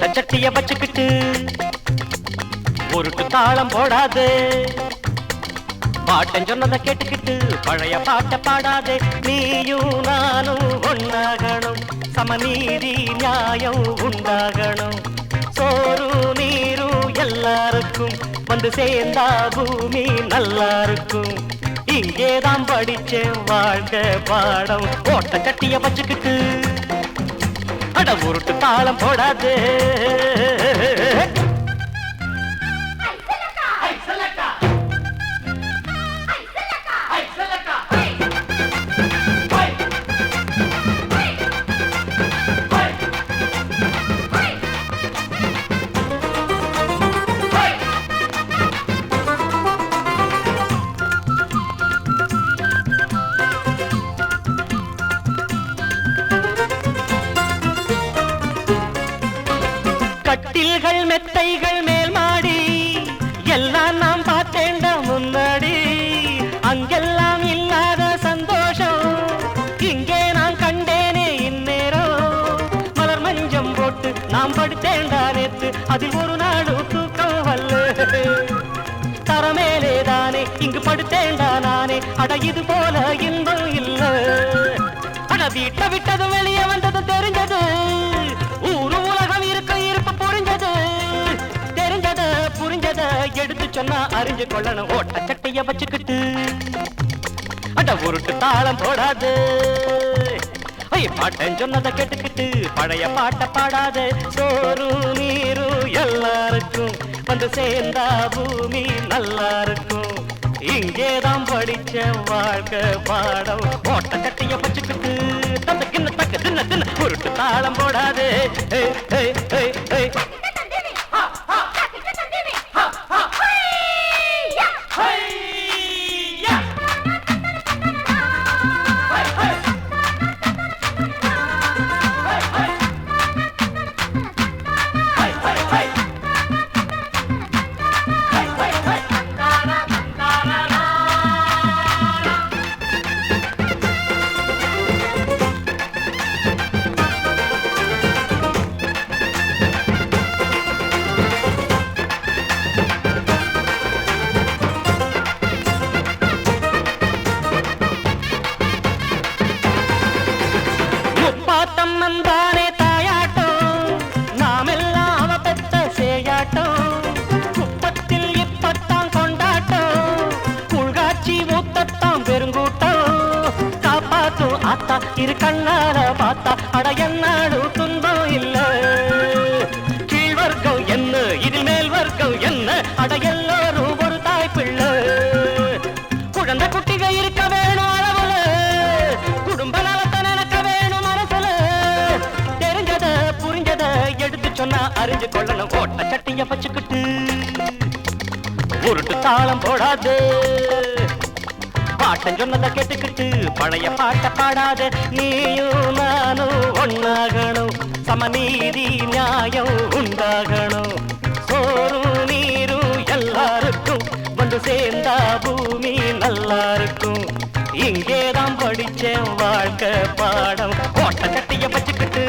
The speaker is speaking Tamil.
ஓட்ட சட்டிய வச்சுக்கிட்டு உருட்டு தாளம் போடாது, பாட்டன் சொன்னதை கேட்டுக்கிட்டு பழைய பாட்ட பாடாதே. நீயும் நானும் ஒன்னாகணும், சமநீதி நியாயம் உண்டாகணும். சோறு நீரும் எல்லாருக்கும் வந்து சேர்ந்தா பூமி நல்லா இருக்கும். இங்கேதான் படிச்சேன் வாழ்க்கை பாடம், ஓட்ட கட்டிய வச்சுக்கிட்டு அட உருட்டு தாளம் போடாது. கட்டில்கள் மெத்தைகள் மேல் மாடி எல்லாம் நாம் பார்த்தேண்ட முன்னாடி. அங்கெல்லாம் இல்லாத சந்தோஷம் இங்கே நான் கண்டேனே இந்நேரம். மலர் மஞ்சம் போட்டு நாம் படுத்தேண்டா நேத்து, அதில் ஒரு நாடு தூக்கம் வல்ல. தரமேலே தானே இங்கு படுத்தேண்டா நானே, அட இது போல இன்பம் இல்ல. அட வீட்டை விட்டது வெளியே வந்தது தெரிஞ்சது, ஊரு உலகம் இருக்க இருப்பு புரிஞ்சது. தெரிஞ்சது புரிஞ்சத எடுத்து சொன்னா அறிஞ்சு கொள்ளணும், ஓட்ட சட்டைய வச்சுக்கிட்டு அட உருட்டு தாளம் போடாது. பாட்டன் சொன்னதை கேட்டுக்கிட்டு பழைய பாட்ட பாடாத. சோறு நீரும் எல்லாருக்கும் வந்து சேர்ந்தா பூமி நல்லா இருக்கும். இங்கேதான் படிச்ச வாழ்க்கை பாடம், ஓட்ட கட்டிய வச்சுக்கிட்டு தந்துக்கின்னு தக்க தின்ன தின்ன உருட்டு தாளம் போடாது. தானே தாயாட்டம் நாமெல்லாம் அவ பெத்த சேயாட்டம். குப்பத்தில் இப்பத்தான் கொண்டாட்டம், உள்காட்சி ஊத்தத்தான் பெருங்கூட்டம். காப்பாத்தும் ஆத்தா இரு கண்ணால பார்த்தா அட என்னாடு துன்பம் இல்ல. கீழ் வர்க்கம் என்ன இதில் மேல் வர்க்கம் என்ன, அட எல்லாரும் ஒரு தாய் பிள்ளை. குழந்தை குட்டிக இருக்க வேணும் அளவுல, குடும்ப நலத்தை நினைக்க வேணும் மனசுல. தெரிஞ்சத புரிஞ்சத எடுத்து சொன்னா அறிஞ்சு கொள்ளணும், ஓட்ட சட்டிய வச்சுக்கிட்டு உருட்டு தாளம் போடாது. பாட்டன் சொன்னதை கேட்டுக்கிட்டு பழைய பாட்ட பாடாத. நீயும் நானும் ஒன்னாகணும், சமநீதி நியாயம் உண்டாகணும். சோறும் நீரும் எல்லாருக்கும் வந்து சேர்ந்தா பூமி நல்லா இருக்கும். இங்கேதான் படிச்சேன் வாழ்க்கை பாடம், ஓட்ட கட்டிய வச்சுக்கிட்டு